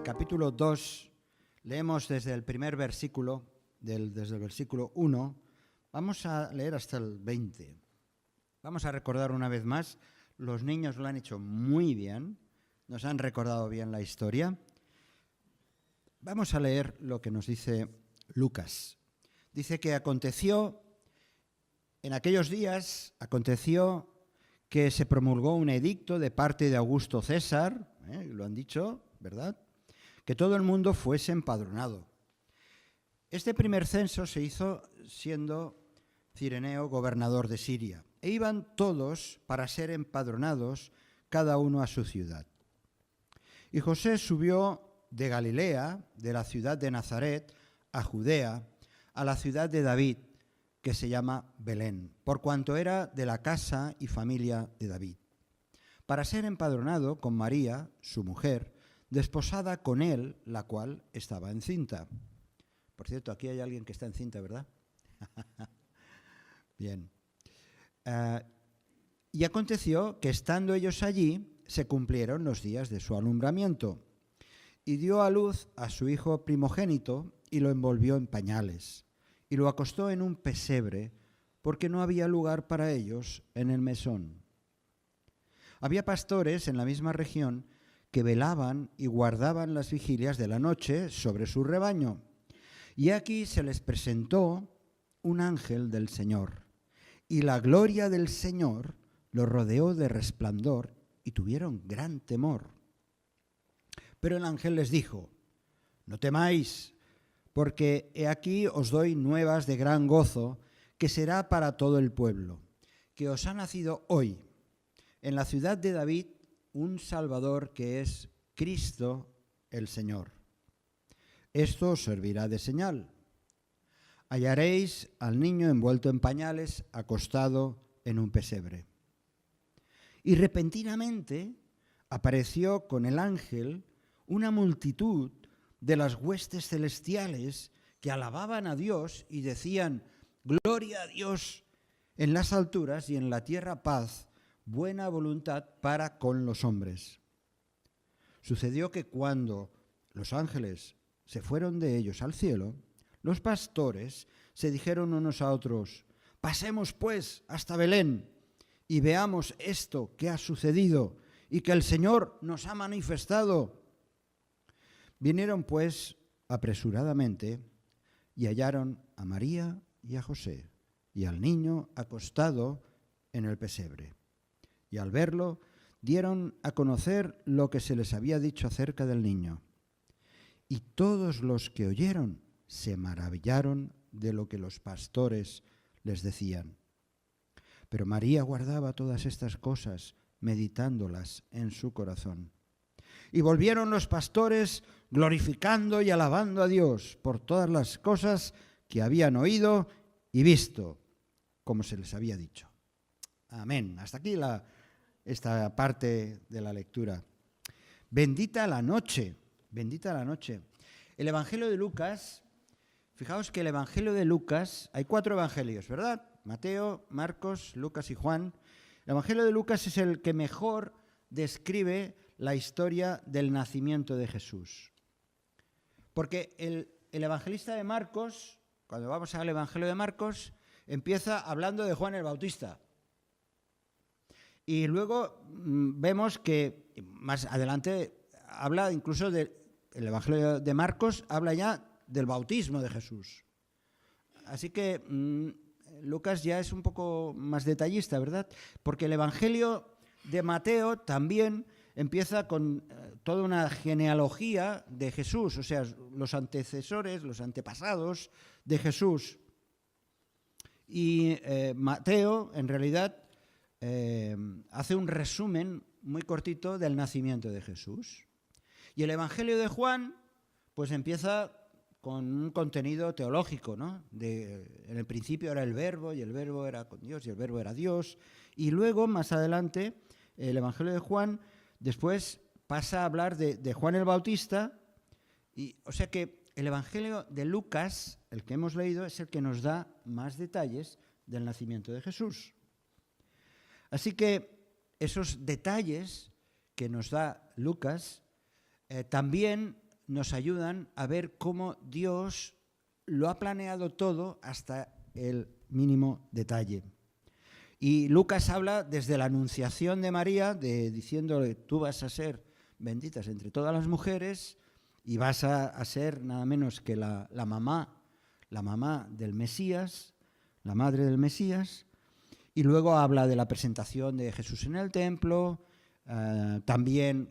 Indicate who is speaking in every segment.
Speaker 1: capítulo 2, leemos desde el primer versículo, desde el versículo 1, vamos a leer hasta el 20. Vamos a recordar una vez más, los niños lo han hecho muy bien, nos han recordado bien la historia. Vamos a leer lo que nos dice Lucas. Dice que en aquellos días aconteció que se promulgó un edicto de parte de Augusto César, lo han dicho, ¿verdad?, que todo el mundo fuese empadronado. Este primer censo se hizo siendo Cireneo gobernador de Siria, e iban todos para ser empadronados, cada uno a su ciudad. Y José subió de Galilea, de la ciudad de Nazaret, a Judea, a la ciudad de David, que se llama Belén, por cuanto era de la casa y familia de David, para ser empadronado con María, su mujer, desposada con él, la cual estaba encinta. Por cierto, aquí hay alguien que está encinta, ¿verdad? Bien. Y aconteció que estando ellos allí, se cumplieron los días de su alumbramiento, y dio a luz a su hijo primogénito y lo envolvió en pañales, y lo acostó en un pesebre, porque no había lugar para ellos en el mesón. Había pastores en la misma región que velaban y guardaban las vigilias de la noche sobre su rebaño. Y aquí se les presentó un ángel del Señor, y la gloria del Señor los rodeó de resplandor, y tuvieron gran temor. Pero el ángel les dijo: no temáis, porque he aquí os doy nuevas de gran gozo, que será para todo el pueblo, que os ha nacido hoy, en la ciudad de David, un Salvador, que es Cristo el Señor. Esto os servirá de señal. Hallaréis al niño envuelto en pañales, acostado en un pesebre. Y repentinamente apareció con el ángel una multitud de las huestes celestiales que alababan a Dios y decían: gloria a Dios en las alturas y en la tierra paz, buena voluntad para con los hombres. Sucedió que cuando los ángeles se fueron de ellos al cielo, los pastores se dijeron unos a otros: pasemos pues hasta Belén y veamos esto que ha sucedido y que el Señor nos ha manifestado. Vinieron pues apresuradamente y hallaron a María y a José y al niño acostado en el pesebre. Y al verlo, dieron a conocer lo que se les había dicho acerca del niño. Y todos los que oyeron se maravillaron de lo que los pastores les decían. Pero María guardaba todas estas cosas, meditándolas en su corazón. Y volvieron los pastores glorificando y alabando a Dios por todas las cosas que habían oído y visto, como se les había dicho. Amén. Hasta aquí esta parte de la lectura. Bendita la noche, bendita la noche. El Evangelio de Lucas, fijaos que el Evangelio de Lucas, hay 4 evangelios, ¿verdad? Mateo, Marcos, Lucas y Juan. El Evangelio de Lucas es el que mejor describe la historia del nacimiento de Jesús. Porque el evangelista de Marcos, cuando vamos al Evangelio de Marcos, empieza hablando de Juan el Bautista. Y luego vemos que más adelante habla incluso el Evangelio de Marcos, habla ya del bautismo de Jesús. Así que Lucas ya es un poco más detallista, ¿verdad? Porque el Evangelio de Mateo también empieza con toda una genealogía de Jesús, o sea, los antecesores, los antepasados de Jesús. Y Mateo, en realidad, hace un resumen muy cortito del nacimiento de Jesús. Y el Evangelio de Juan, pues empieza con un contenido teológico, ¿no? En el principio era el Verbo, y el Verbo era con Dios, y el Verbo era Dios. Y luego, más adelante, el Evangelio de Juan, después pasa a hablar de Juan el Bautista. O sea que el Evangelio de Lucas, el que hemos leído, es el que nos da más detalles del nacimiento de Jesús. Así que esos detalles que nos da Lucas también nos ayudan a ver cómo Dios lo ha planeado todo hasta el mínimo detalle. Y Lucas habla desde la anunciación de María, diciéndole, tú vas a ser bendita entre todas las mujeres y vas a ser nada menos que la mamá del Mesías, la madre del Mesías. Y luego habla de la presentación de Jesús en el templo, también,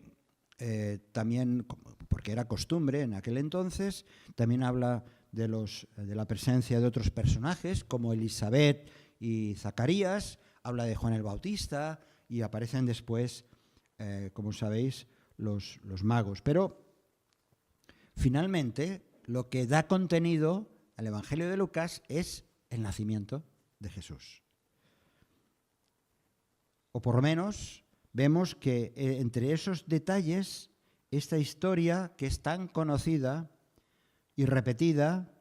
Speaker 1: porque era costumbre en aquel entonces, también habla de la presencia de otros personajes como Elisabet y Zacarías, habla de Juan el Bautista y aparecen después, como sabéis, los magos. Pero finalmente lo que da contenido al Evangelio de Lucas es el nacimiento de Jesús. O por lo menos vemos que entre esos detalles, esta historia que es tan conocida y repetida,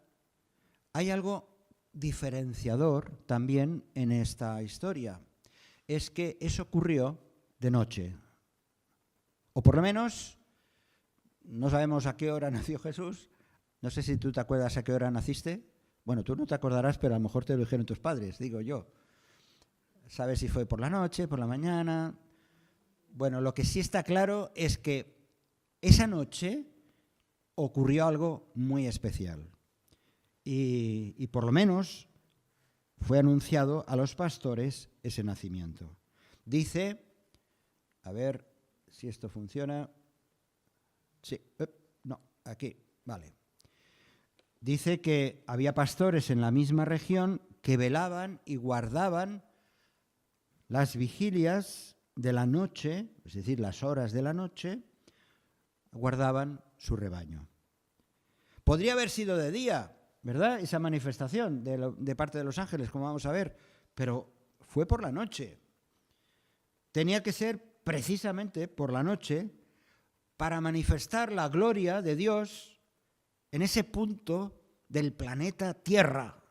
Speaker 1: hay algo diferenciador también en esta historia. Es que eso ocurrió de noche. O por lo menos, no sabemos a qué hora nació Jesús. No sé si tú te acuerdas a qué hora naciste. Bueno, tú no te acordarás, pero a lo mejor te lo dijeron tus padres, digo yo. ¿Sabes si fue por la noche, por la mañana? Bueno, lo que sí está claro es que esa noche ocurrió algo muy especial. Y por lo menos fue anunciado a los pastores ese nacimiento. Dice, a ver si esto funciona. Sí, no, aquí, vale. Dice que había pastores en la misma región que velaban y guardaban las vigilias de la noche, es decir, las horas de la noche, guardaban su rebaño. Podría haber sido de día, ¿verdad? Esa manifestación de parte de los ángeles, como vamos a ver, pero fue por la noche. Tenía que ser precisamente por la noche para manifestar la gloria de Dios en ese punto del planeta Tierra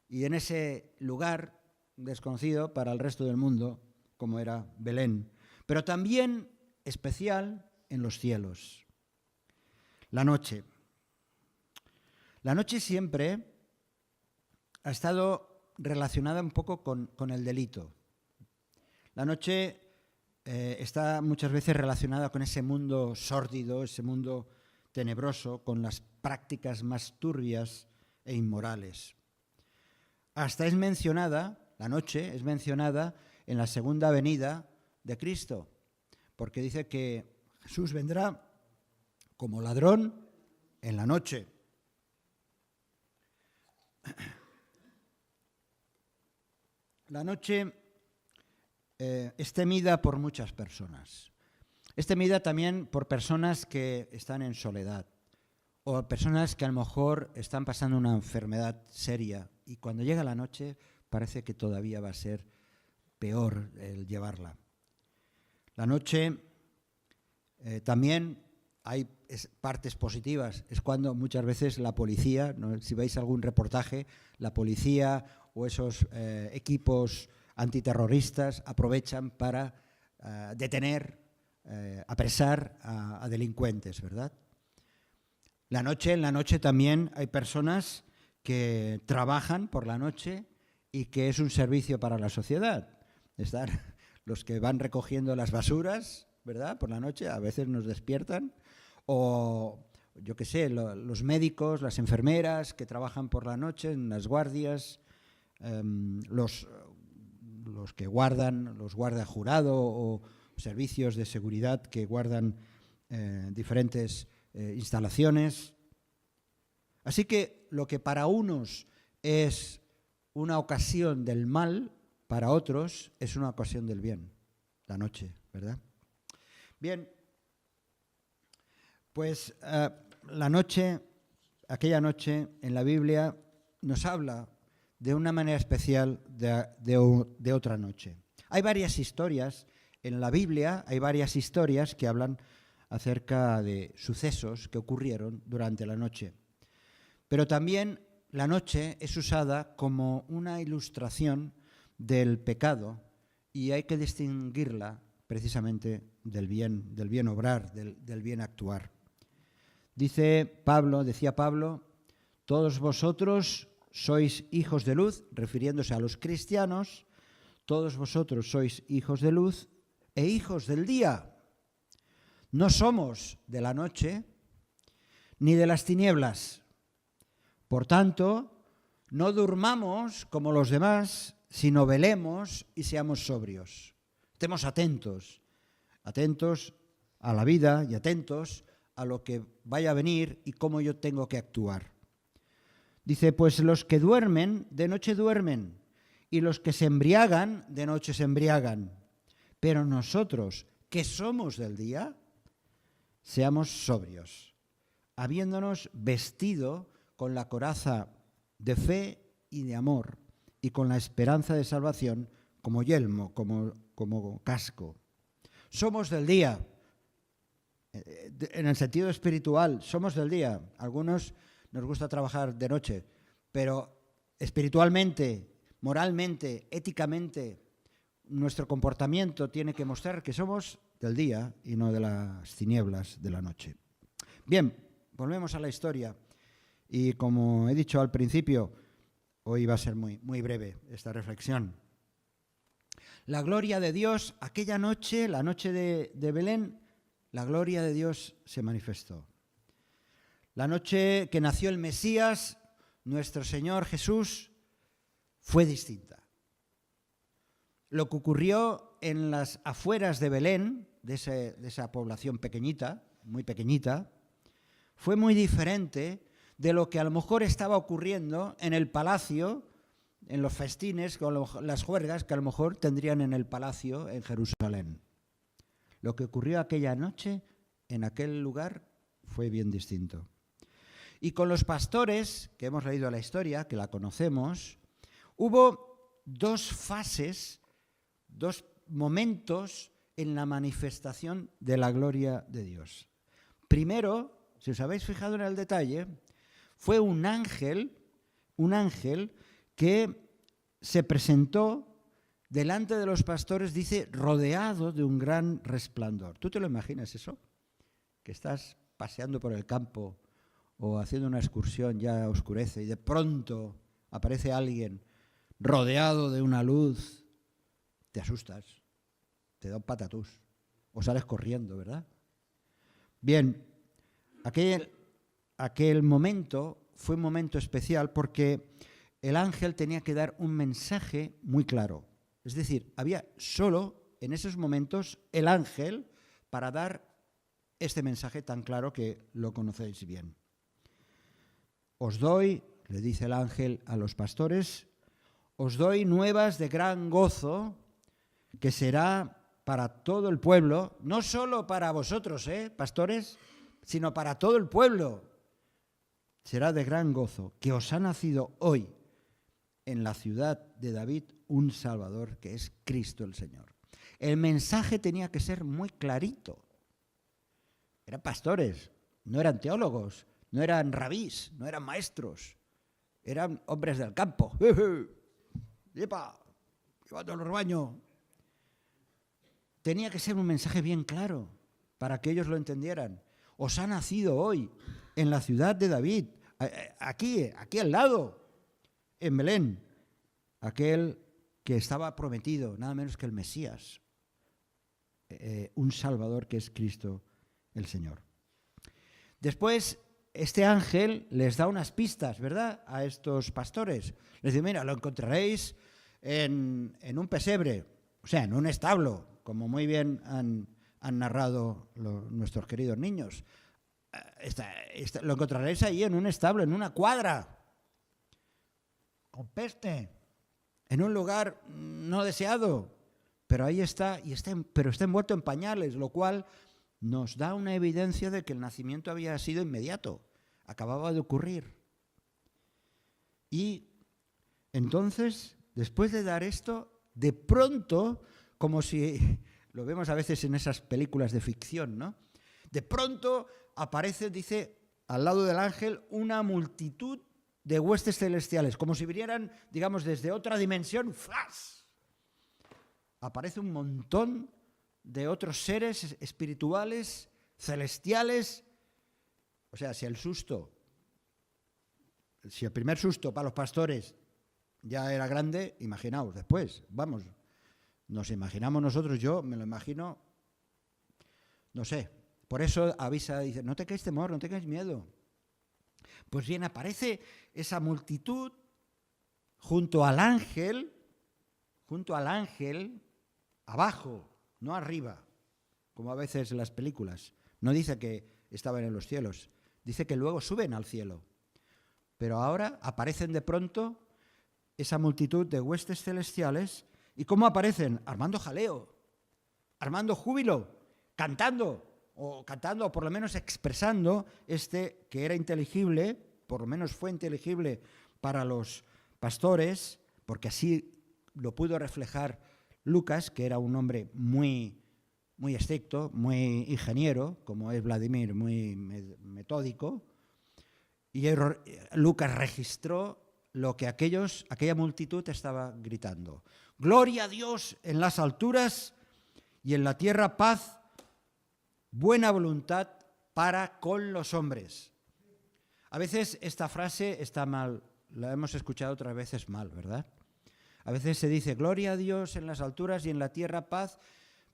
Speaker 1: y en ese lugar desconocido para el resto del mundo, como era Belén, pero también especial en los cielos. La noche. La noche siempre ha estado relacionada un poco con el delito. La noche está muchas veces relacionada con ese mundo sórdido, ese mundo tenebroso, con las prácticas más turbias e inmorales. Hasta es mencionada, la noche es mencionada en la segunda venida de Cristo, porque dice que Jesús vendrá como ladrón en la noche. La noche es temida por muchas personas. Es temida también por personas que están en soledad o personas que a lo mejor están pasando una enfermedad seria y cuando llega la noche parece que todavía va a ser peor el llevarla. La noche también hay partes positivas. Es cuando muchas veces la policía, ¿no? Si veis algún reportaje, la policía o esos equipos antiterroristas aprovechan para detener, apresar a delincuentes, ¿verdad? En la noche también hay personas que trabajan por la noche y que es un servicio para la sociedad. Están los que van recogiendo las basuras, ¿verdad? Por la noche, a veces nos despiertan, o yo qué sé, los médicos, las enfermeras que trabajan por la noche en las guardias, los que guardan, los guardia jurado o servicios de seguridad que guardan diferentes instalaciones. Así que lo que para unos es una ocasión del mal, para otros es una ocasión del bien, la noche, ¿verdad? Bien, pues la noche, aquella noche en la Biblia nos habla de una manera especial de otra noche. Hay varias historias en la Biblia, hay varias historias que hablan acerca de sucesos que ocurrieron durante la noche. Pero también la noche es usada como una ilustración del pecado y hay que distinguirla precisamente del bien obrar, del bien actuar. Decía Pablo, todos vosotros sois hijos de luz, refiriéndose a los cristianos, todos vosotros sois hijos de luz e hijos del día. No somos de la noche ni de las tinieblas. Por tanto, no durmamos como los demás, sino velemos y seamos sobrios. Estemos atentos a la vida y atentos a lo que vaya a venir y cómo yo tengo que actuar. Dice, pues los que duermen, de noche duermen, y los que se embriagan, de noche se embriagan. Pero nosotros, que somos del día, seamos sobrios, habiéndonos vestido con la coraza de fe y de amor, y con la esperanza de salvación como yelmo, como casco. Somos del día, en el sentido espiritual, somos del día. Algunos nos gusta trabajar de noche, pero espiritualmente, moralmente, éticamente, nuestro comportamiento tiene que mostrar que somos del día y no de las tinieblas de la noche. Bien, volvemos a la historia. Y como he dicho al principio, hoy va a ser muy breve esta reflexión. La gloria de Dios, aquella noche, la noche de Belén, la gloria de Dios se manifestó. La noche que nació el Mesías, nuestro Señor Jesús, fue distinta. Lo que ocurrió en las afueras de Belén, de esa población pequeñita, muy pequeñita, fue muy diferente de lo que a lo mejor estaba ocurriendo en el palacio, en los festines, con las juergas que a lo mejor tendrían en el palacio en Jerusalén. Lo que ocurrió aquella noche en aquel lugar fue bien distinto. Y con los pastores, que hemos leído la historia, que la conocemos, hubo dos fases, dos momentos en la manifestación de la gloria de Dios. Primero, si os habéis fijado en el detalle, fue un ángel que se presentó delante de los pastores, dice, rodeado de un gran resplandor. ¿Tú te lo imaginas eso? Que estás paseando por el campo o haciendo una excursión, ya oscurece, y de pronto aparece alguien rodeado de una luz, te asustas, te da un patatús, o sales corriendo, ¿verdad? Bien, aquel momento fue un momento especial porque el ángel tenía que dar un mensaje muy claro. Es decir, había solo en esos momentos el ángel para dar este mensaje tan claro que lo conocéis bien. Os doy, le dice el ángel a los pastores, os doy nuevas de gran gozo que será para todo el pueblo, no solo para vosotros, pastores, sino para todo el pueblo. Será de gran gozo que os ha nacido hoy en la ciudad de David un Salvador, que es Cristo el Señor. El mensaje tenía que ser muy clarito. Eran pastores, no eran teólogos, no eran rabís, no eran maestros, eran hombres del campo. ¡Yepa! Llevando el rebaño. Tenía que ser un mensaje bien claro para que ellos lo entendieran. Os ha nacido hoy en la ciudad de David, aquí al lado, en Belén, aquel que estaba prometido, nada menos que el Mesías, un Salvador que es Cristo el Señor. Después, este ángel les da unas pistas, ¿verdad?, a estos pastores. Les dice, mira, lo encontraréis en un pesebre, o sea, en un establo, como muy bien han narrado nuestros queridos niños. Lo encontraréis ahí en un establo, en una cuadra, con peste, en un lugar no deseado, pero ahí está, pero está envuelto en pañales, lo cual nos da una evidencia de que el nacimiento había sido inmediato, acababa de ocurrir. Y entonces, después de dar esto, de pronto, como si lo vemos a veces en esas películas de ficción, ¿no? De pronto aparece, dice, al lado del ángel, una multitud de huestes celestiales, como si vinieran, digamos, desde otra dimensión, ¡flash! Aparece un montón de otros seres espirituales, celestiales, O sea, si el primer susto para los pastores ya era grande, imaginaos después, vamos, nos imaginamos nosotros, yo me lo imagino, no sé, por eso avisa, dice, no tengáis temor, no tengáis miedo. Pues bien, aparece esa multitud junto al ángel, abajo, no arriba, como a veces en las películas. No dice que estaban en los cielos, dice que luego suben al cielo. Pero ahora aparecen de pronto esa multitud de huestes celestiales. ¿Y cómo aparecen? Armando jaleo, armando júbilo, cantando, o por lo menos expresando que era inteligible, por lo menos fue inteligible para los pastores, porque así lo pudo reflejar Lucas, que era un hombre muy estricto, muy ingeniero, como es Vladimir, muy metódico, y Lucas registró lo que aquella multitud estaba gritando. Gloria a Dios en las alturas y en la tierra paz, buena voluntad para con los hombres. A veces esta frase está mal, la hemos escuchado otras veces mal, ¿verdad? A veces se dice, gloria a Dios en las alturas y en la tierra paz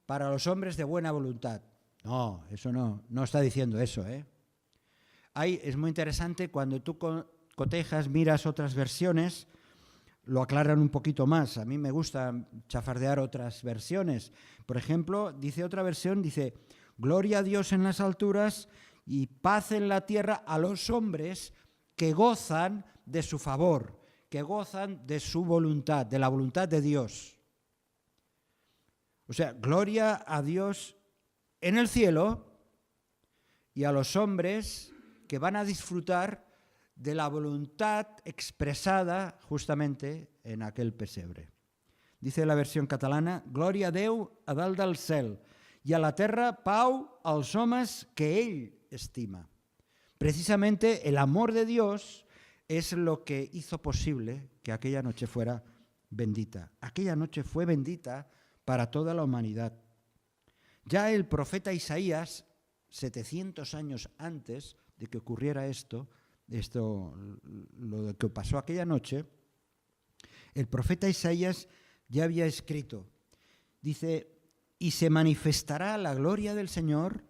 Speaker 1: para los hombres de buena voluntad. No, eso no está diciendo eso, ¿eh? Es muy interesante cuando tú cotejas, miras otras versiones, lo aclaran un poquito más. A mí me gusta chafardear otras versiones. Por ejemplo, dice otra versión, dice, gloria a Dios en las alturas y paz en la tierra a los hombres que gozan de su favor, que gozan de su voluntad, de la voluntad de Dios. O sea, gloria a Dios en el cielo y a los hombres que van a disfrutar de la voluntad expresada justamente en aquel pesebre. Dice la versión catalana, Gloria a Déu a dalt del cel i a la terra pau als homes que ell estima. Precisamente el amor de Dios es lo que hizo posible que aquella noche fuera bendita. Aquella noche fue bendita para toda la humanidad. Ya el profeta Isaías, 700 años antes de que ocurriera esto, lo que pasó aquella noche, el profeta Isaías ya había escrito, dice, y se manifestará la gloria del Señor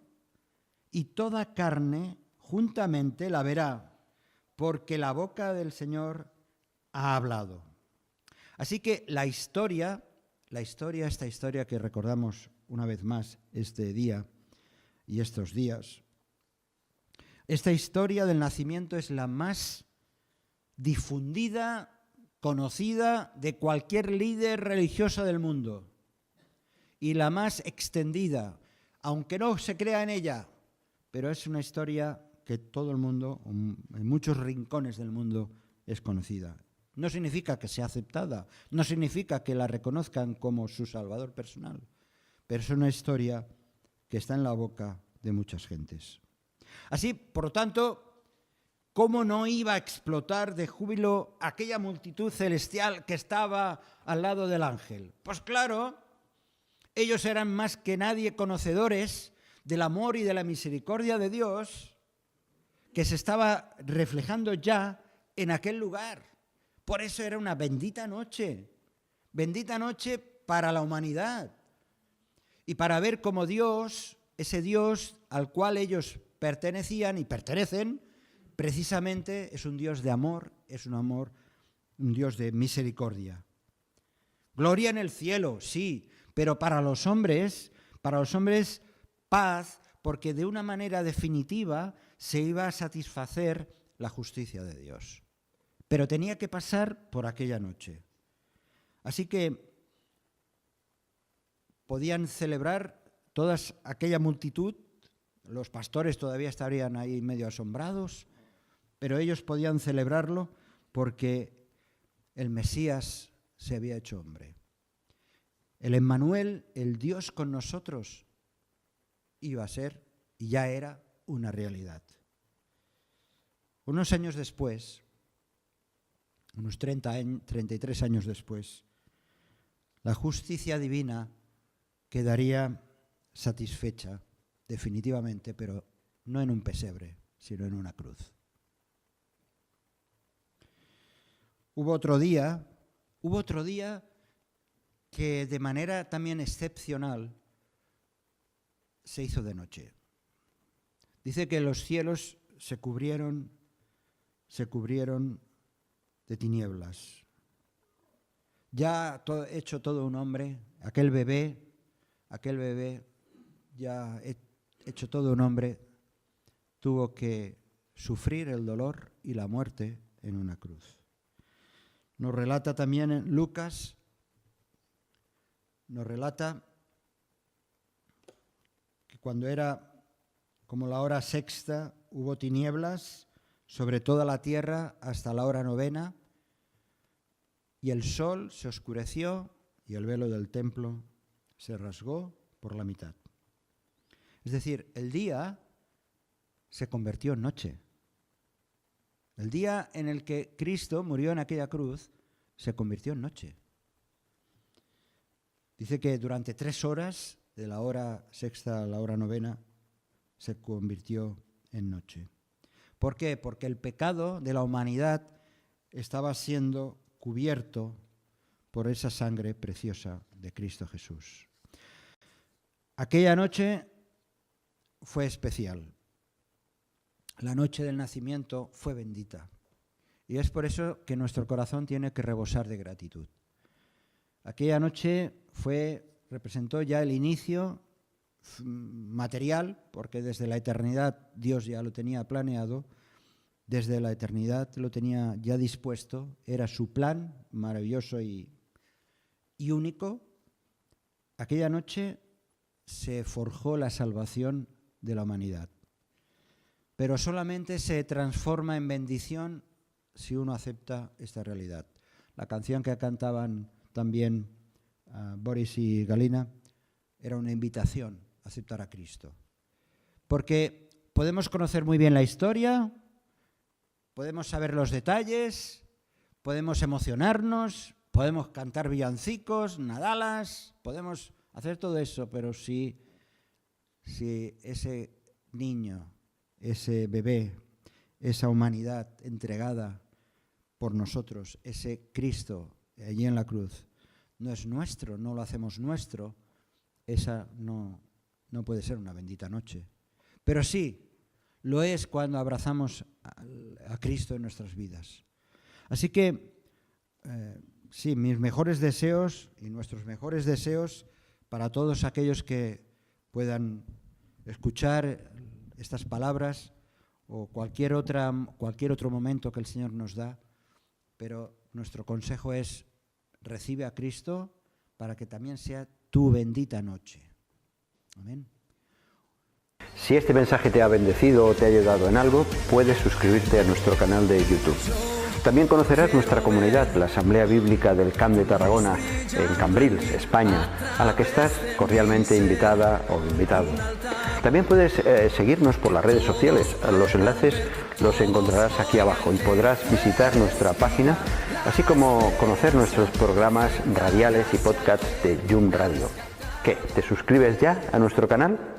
Speaker 1: y toda carne juntamente la verá, porque la boca del Señor ha hablado. Así que esta historia que recordamos una vez más este día y estos días, esta historia del nacimiento es la más difundida, conocida de cualquier líder religioso del mundo y la más extendida, aunque no se crea en ella, pero es una historia que todo el mundo, en muchos rincones del mundo, es conocida. No significa que sea aceptada, no significa que la reconozcan como su salvador personal, pero es una historia que está en la boca de muchas gentes. Así, por lo tanto, ¿cómo no iba a explotar de júbilo aquella multitud celestial que estaba al lado del ángel? Pues claro, ellos eran más que nadie conocedores del amor y de la misericordia de Dios que se estaba reflejando ya en aquel lugar. Por eso era una bendita noche para la humanidad y para ver cómo Dios, ese Dios al cual ellos pertenecían y pertenecen, precisamente es un Dios de amor, un Dios de misericordia. Gloria en el cielo, sí, pero para los hombres paz, porque de una manera definitiva se iba a satisfacer la justicia de Dios. Pero tenía que pasar por aquella noche. Así que podían celebrar toda aquella multitud. Los pastores todavía estarían ahí medio asombrados, pero ellos podían celebrarlo porque el Mesías se había hecho hombre. El Emmanuel, el Dios con nosotros, iba a ser y ya era una realidad. Unos años después, unos 33 años después, la justicia divina quedaría satisfecha definitivamente, pero no en un pesebre, sino en una cruz. Hubo otro día que de manera también excepcional se hizo de noche. Dice que los cielos se cubrieron de tinieblas. Ya hecho todo un hombre, aquel bebé, ya hecho todo un hombre, tuvo que sufrir el dolor y la muerte en una cruz. Nos relata también en Lucas, nos relata que cuando era como la hora sexta, hubo tinieblas sobre toda la tierra hasta la hora novena, y el sol se oscureció y el velo del templo se rasgó por la mitad. Es decir, el día se convirtió en noche. El día en el que Cristo murió en aquella cruz se convirtió en noche. Dice que durante 3 horas, de la hora sexta a la hora novena, se convirtió en noche. ¿Por qué? Porque el pecado de la humanidad estaba siendo cubierto por esa sangre preciosa de Cristo Jesús. Aquella noche fue especial. La noche del nacimiento fue bendita. Y es por eso que nuestro corazón tiene que rebosar de gratitud. Aquella noche representó ya el inicio material, porque desde la eternidad Dios ya lo tenía planeado, desde la eternidad lo tenía ya dispuesto, era su plan maravilloso y único. Aquella noche se forjó la salvación de la humanidad, pero solamente se transforma en bendición si uno acepta esta realidad. La canción que cantaban también Boris y Galina era una invitación a aceptar a Cristo. Porque podemos conocer muy bien la historia, podemos saber los detalles, podemos emocionarnos, podemos cantar villancicos, nadalas, podemos hacer todo eso, pero si ese niño, ese bebé, esa humanidad entregada por nosotros, ese Cristo allí en la cruz, no es nuestro, no lo hacemos nuestro, esa no puede ser una bendita noche. Pero sí, lo es cuando abrazamos a Cristo en nuestras vidas. Así que, sí, mis mejores deseos y nuestros mejores deseos para todos aquellos que puedan escuchar estas palabras o cualquier otro momento que el Señor nos da, pero nuestro consejo es: recibe a Cristo para que también sea tu bendita noche. Amén.
Speaker 2: Si este mensaje te ha bendecido o te ha ayudado en algo, puedes suscribirte a nuestro canal de YouTube. También conocerás nuestra comunidad, la Asamblea Bíblica del Camp de Tarragona, en Cambrils, España, a la que estás cordialmente invitada o invitado. También puedes seguirnos por las redes sociales. Los enlaces los encontrarás aquí abajo y podrás visitar nuestra página, así como conocer nuestros programas radiales y podcasts de Yum Radio. ¿Qué? ¿Te suscribes ya a nuestro canal?